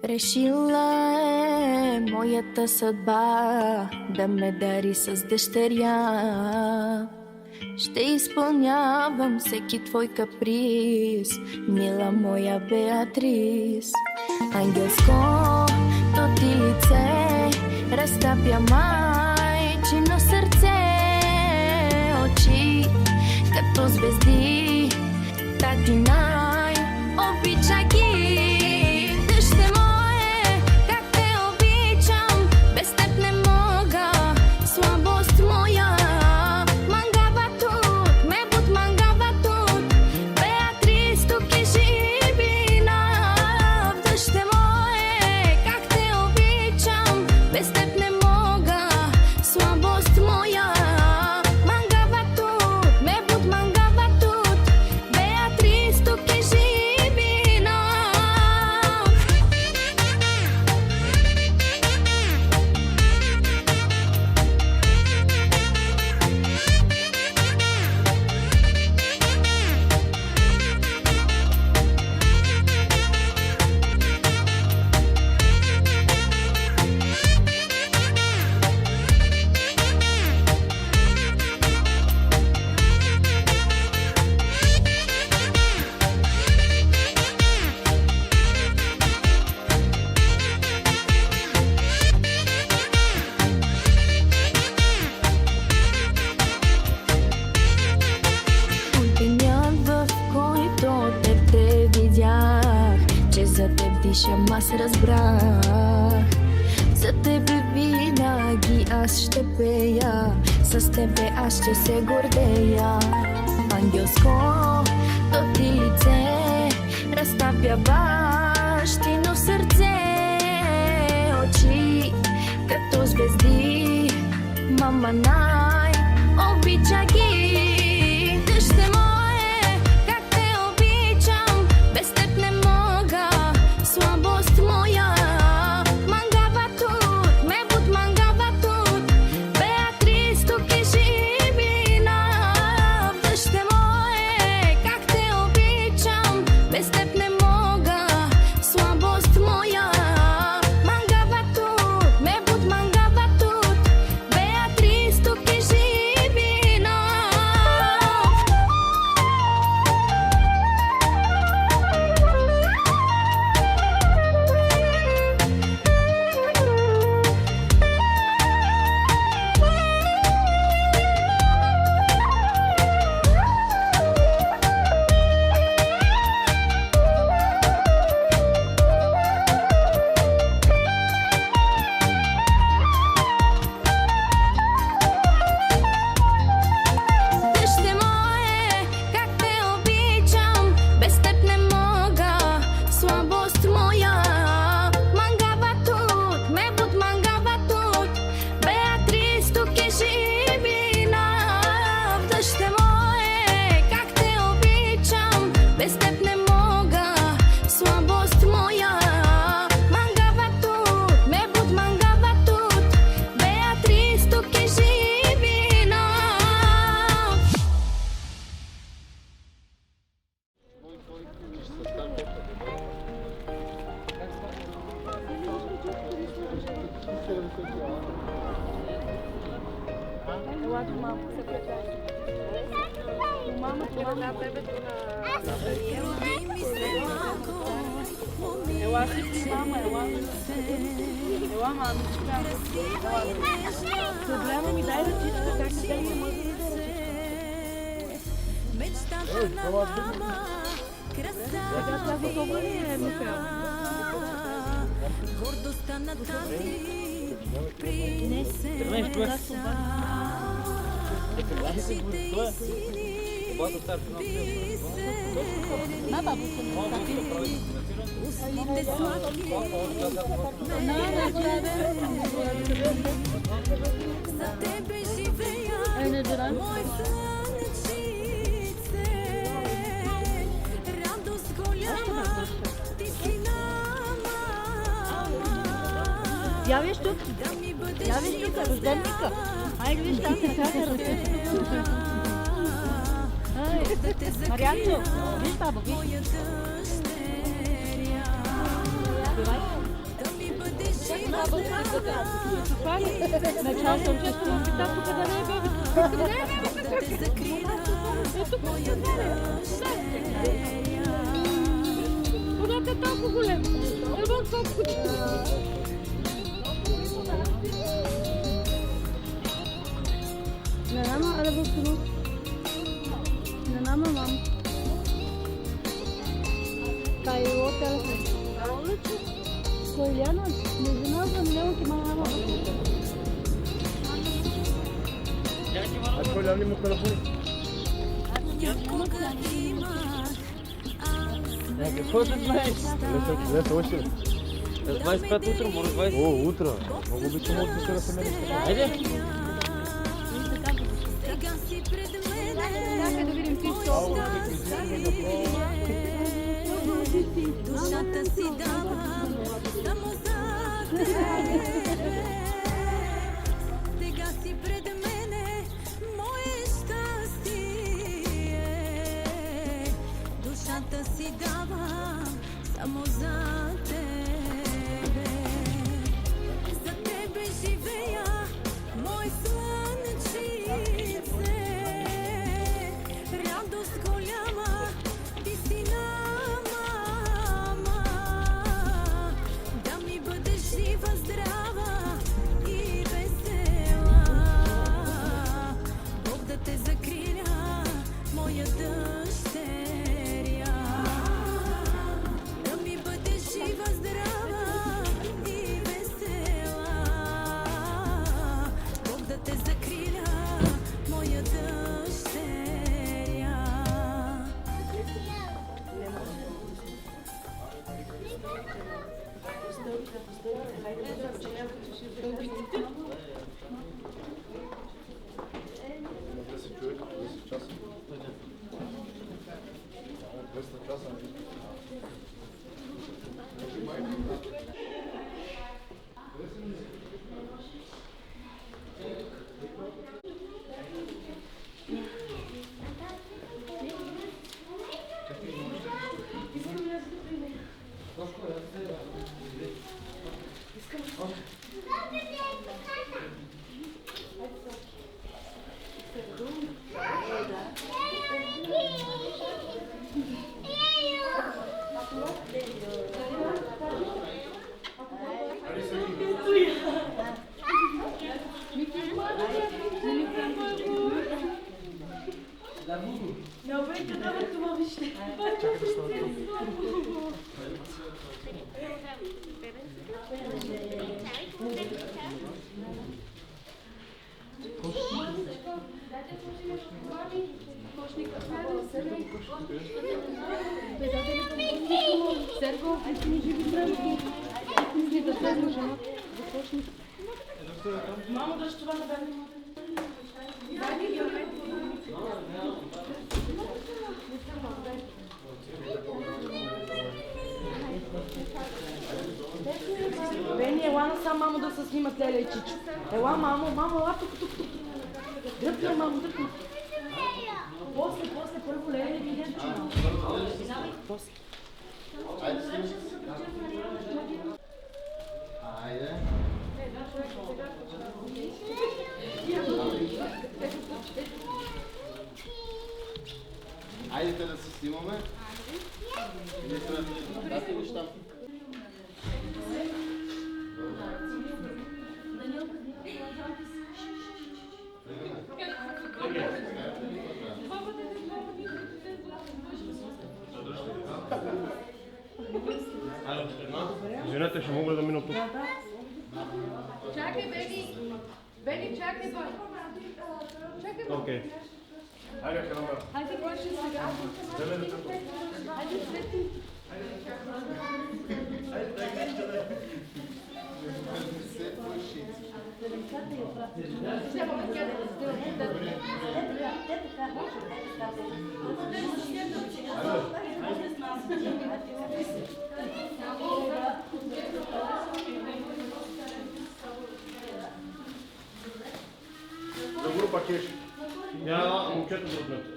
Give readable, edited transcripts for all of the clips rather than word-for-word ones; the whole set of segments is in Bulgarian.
Решила е моята съдба да ме дари с дъщеря. Ще изпълнявам всеки твой каприз, мила моя Беатрис. Ангелското ти лице разтапя майчино сърце. Очи като звезди, тати най-обича ги. Аз разбрах, за тебе винаги аз ще пея, с тебе аз ще се гордея. Ангелското ти лице разтапя бащино сърце. Очи като звезди, мама най-обича ги. Проблема ми дай ръчичка, как се дай може сега това готово ли е, Михаил? Не, я виж тук, рожденника. Айде виж там така се ръце. Марианчо, виж баба, виж. Началото ще тук да не е водата е толкова голема. Елбон колко ne nama arabasını ne nama mam kayo telefon koyana ne zaman ne o ki mama Hadi koyalım mı telefonu? Какво да знаеш? Леса, още ли? 25 утро, може 20. О, утро. Много обичам от вечера се мериш. Айде! Чакай да видим Душата си дава само за тебе. Тега си пред мене мое щастие. Душата си дава само за тебе. За тебе живея, мой слънчице. Радост голяма, ти си мама. Да ми бъдеш жива, здрава и весела. Бог да те закриля, моя дъщеря. Да ми бъдеш жива, здрава и весела. Бог да те закриля, моя дъщеря. Мамо, да ще това да бъде. Бени, ела насам, мамо, да се снимат Леля и Чичо. Ела, мамо, ела тук. Дръпна, мамо, дръпна. После, първо Леля и видя, че мамо. После. Айде. Айде да се снимаме. Дайте ли щам? Извинете, ще мога да мина тук. Чакай, Бени! Бени, чакай, бой! Чакай, Окей. Хайде, храна. Хайде, кой ще сега? Хайде, Свети! За група кеш. Я момчето дръпнете.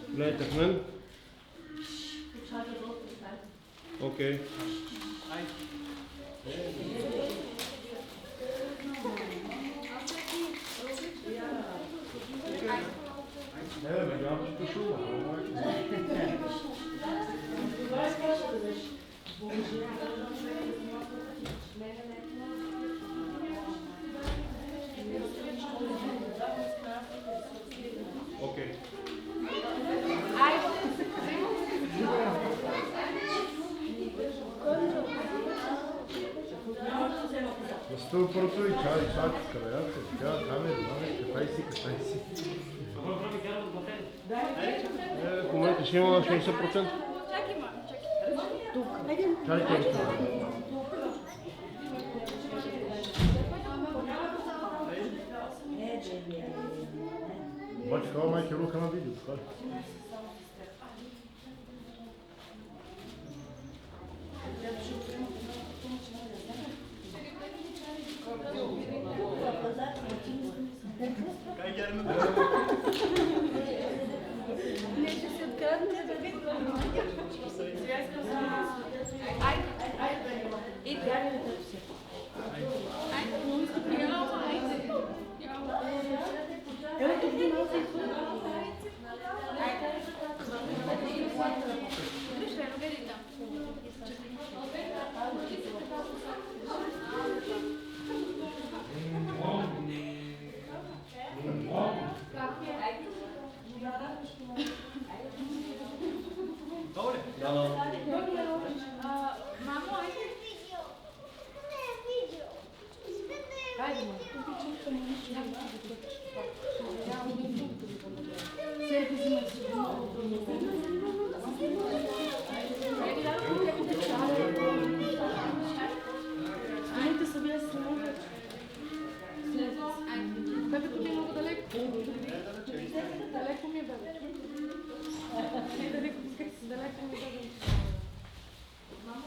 Гледайте в мен. Окей. шума. Окей. Защо първото и чай краят, тя камера, катай си. В момента ще има 60%. Чакай. Обаче това майке руха на видео, така ли?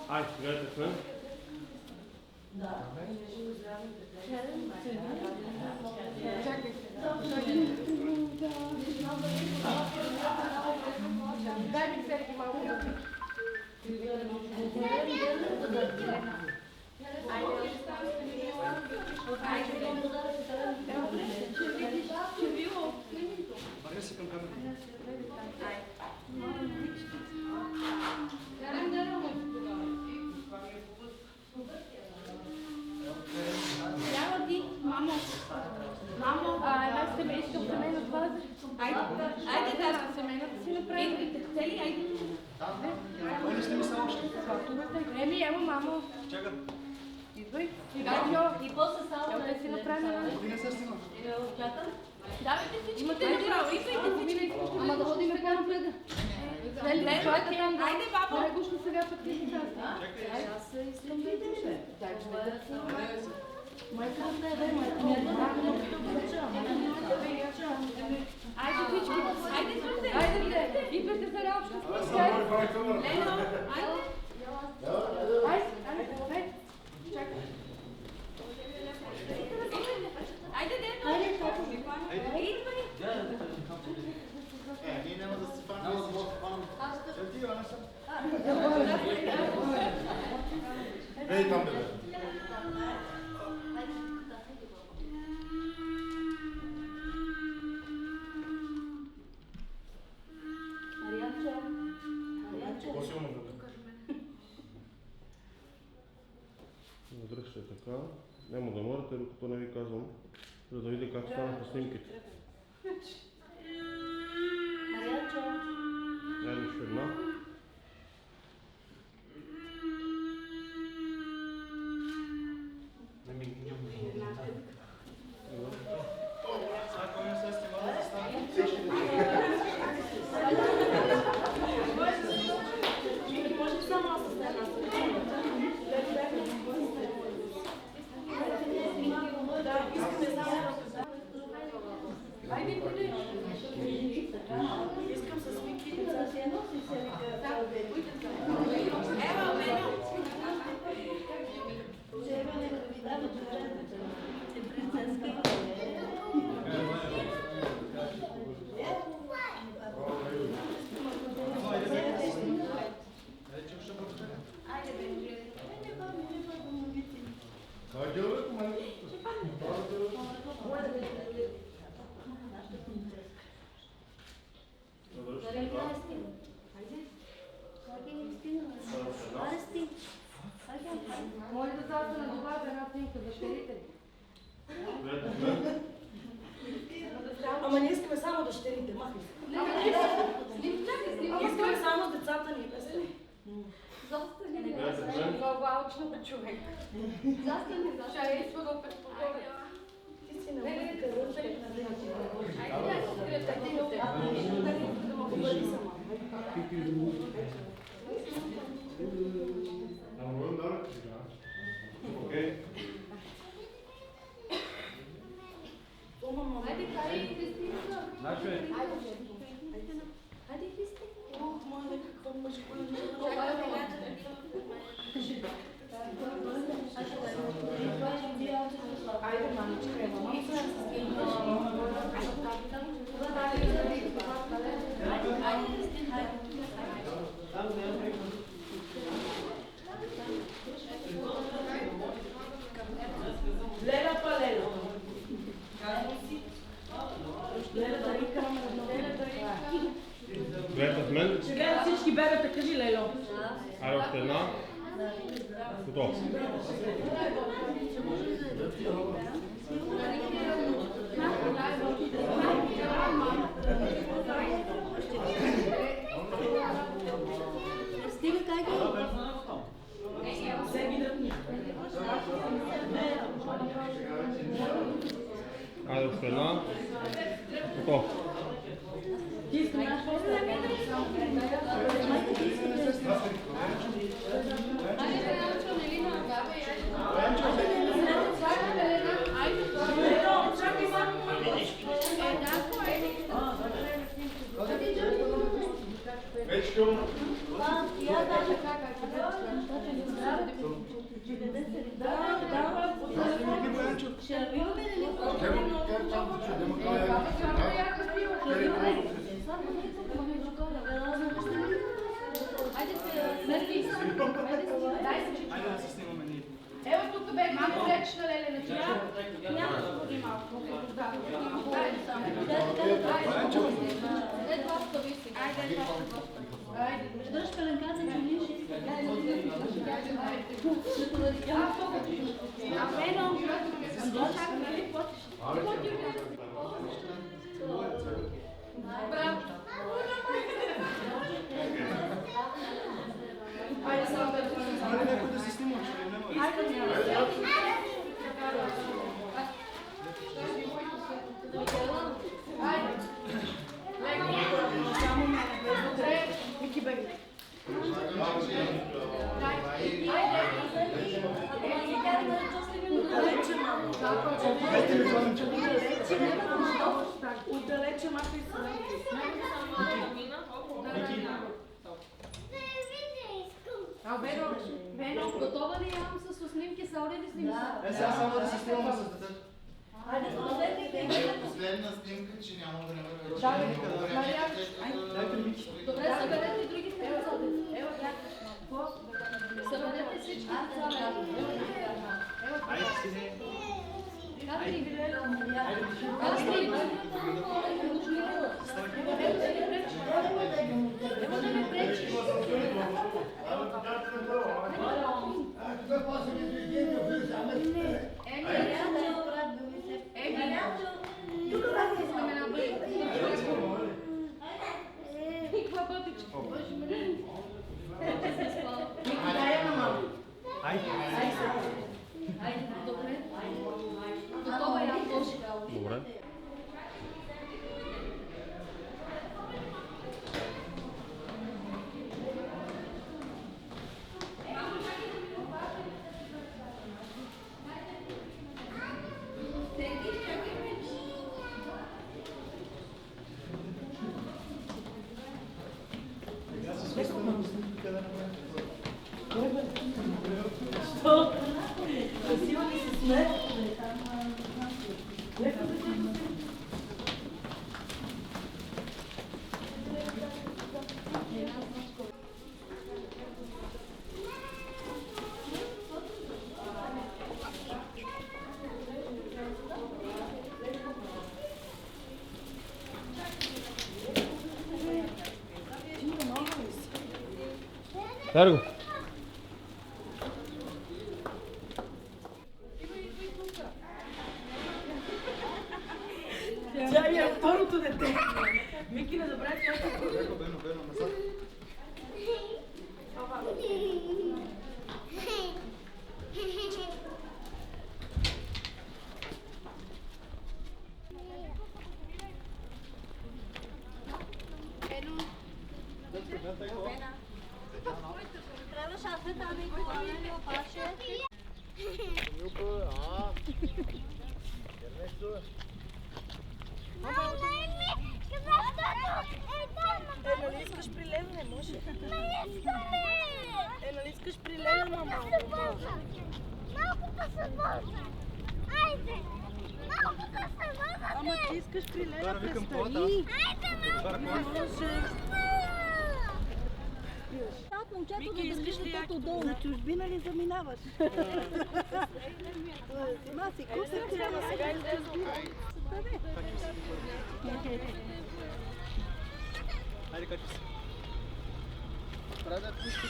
Ай, гледайте с мен. Чакай. Дай ми седи малко. Една семейска в семейна база. Айде да, семейната си направи. Цели, айде. Кой не сте ми са още? Еми, ема, мамо. Чакай. Идвай. И после само да си направим. Стига се стига. Давайте всички. Имате ли право? Идвайте. Ама да ходим по-напред. Айде, бабо. Дай гушно сега пък ти си казва. Чакай. Аз искам да идем. Дай, че да майка да е, майка. Айде, всички. Айде, слушай. Айде, идвайте за работа. Лено, айде. Айде, чакай. Айде, дето. Айде, идвай. Ние няма да се фанем. Ще ти, Анеса. Ей, там бебе. По-силно бебе. Надръжте така. Няма да мърдате, докато не ви казвам, за да видя как станаха снимките. Айде ще една. Ако не се стига да стане. Искам с Микица. Добре. сте дъщерите ли? Ама ние искаме само дъщерите, махай се. Искаме само децата ни, без те. Застани, много алчно човек. Застани, ще е свърху предпокоя. Ти си на музика, ръча. Окей. Хайде, карай, Христина. Нашо е. Хайде, Христина. Ох, моля, какво мъж, айде, мамичка, ева, Леля па Леля. Леля да викам едно. Гледате в мен. Ще гледат всички бебета, кажи Лело. Айде още една. Готово. Стига, как е? Сега дръпни. Айде още една. Готово. Ти искаш после? Ево тук бе, малко реч на Леле на тя. Няма да ходи малко. Да, след това стави сега. Айде. Дръж пеленката, че ние ще искаме. А Вено, чакай, браво. Айде, само да се снимаш. Отдалече махай се. А Вено, готова ли ям с снимки? Са ли снимки? Сега само да се снимаме с детето. Айде, Последна снимка, че няма да не добре, съберете другите деца. Ево, съберете всички деца. Добре. Красиво ли си сме? Дарго. моето дете. Мики, не забравяй това. Бено, Бено, назад. Трябваше аз да ми го паше. Нали искаш при Леля, не може. Нали искаш при Леля, мама. Малко по-свободно. Айде! Малко по-свободно. Ама ти искаш при Леля, викам престани. Айде, малко по-свободно. От момчето да държиш детето долу. За чужбина ли заминаваш? Сима си, купих ти трябва сега и за чужбина. Хайде, качи се. Трябва да пусти.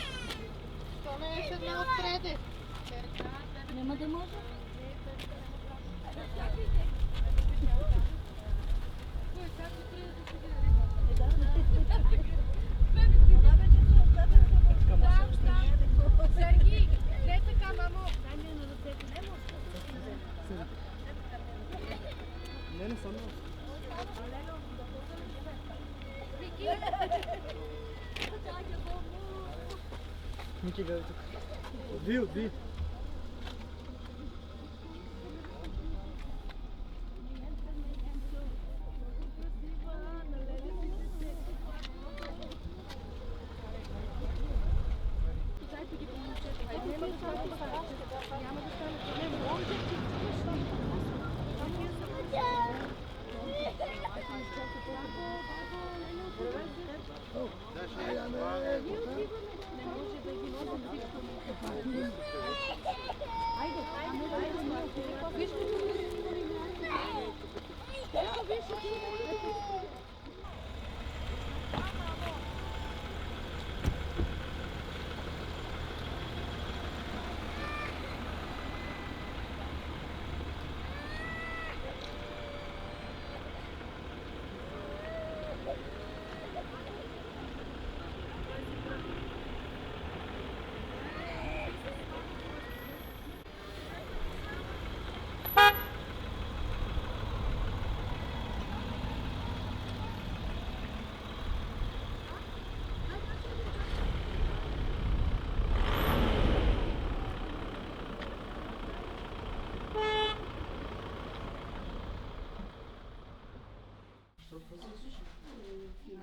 То не е седна отпреде. Няма да може. Сергей, не така, мамо. Дай ми на детето. Не може. Не съм. Мики, гледай тук. Отви.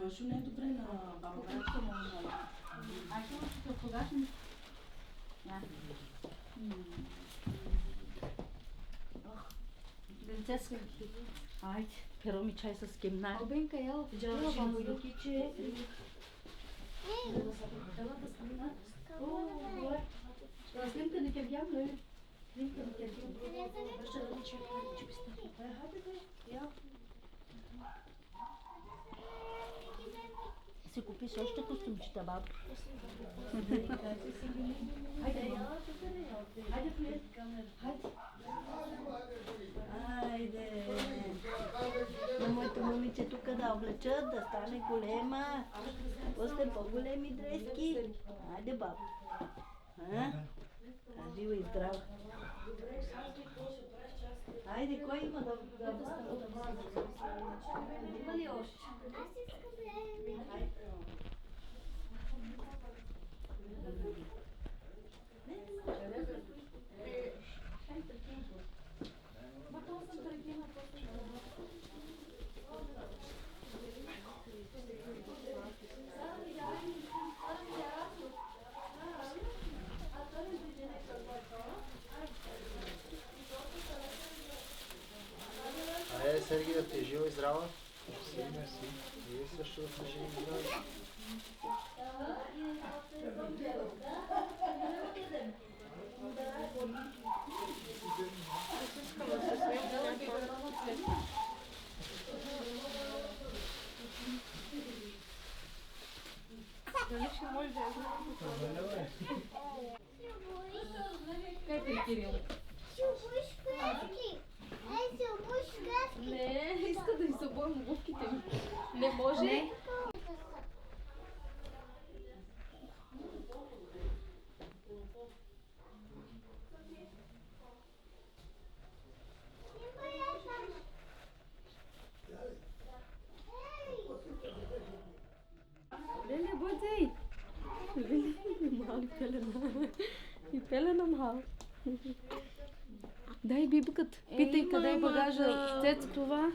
Гошо не е добре на баба. Аз ще се погасим. Денцеска. Айде, перо ми чай с кемна. Обенка, ела. Джава, шамбурокиче. Снимка не те вям, ли? Снимка не те вям. Ще да ми чиписта. Си купиш още костюмчета, баб. Хайде, хайде, хайде. На моето момиче тук да облечат, да стане голема. После по-големи дрески. Хайде, баб. Жива и здрава. Хайде, кой има да има ли още? Айде, Сергей, да ти е жива и здрава. Мерси. Вие също да сте живи и здрави. Не, иска да ни се обоим обувките ми. Вау. Дай бибката. Питай къде е багажа. Цец, това.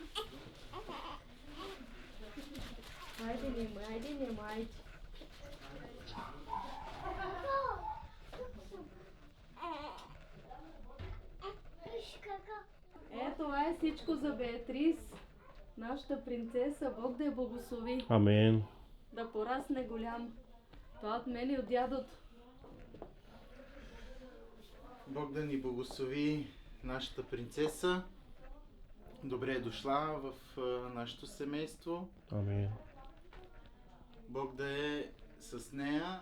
Хайде, не майде. Това е всичко за Беатрис, нашата принцеса. Бог да я благослови. Амен. Да порасне голям. Това от мен и от дядото. Бог да ни благослови нашата принцеса. Добре е дошла в нашето семейство. Амен. Бог да е с нея.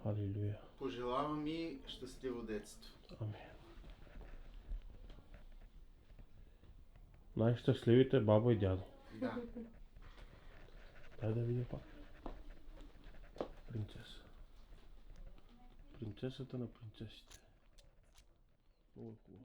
Халилуя. Пожелавам и щастливо детство. Амен. Най-щастливите баба и дядо. Да. Дай да видя пак. Принцеса. Принцесата на принцесите. Много е хубаво.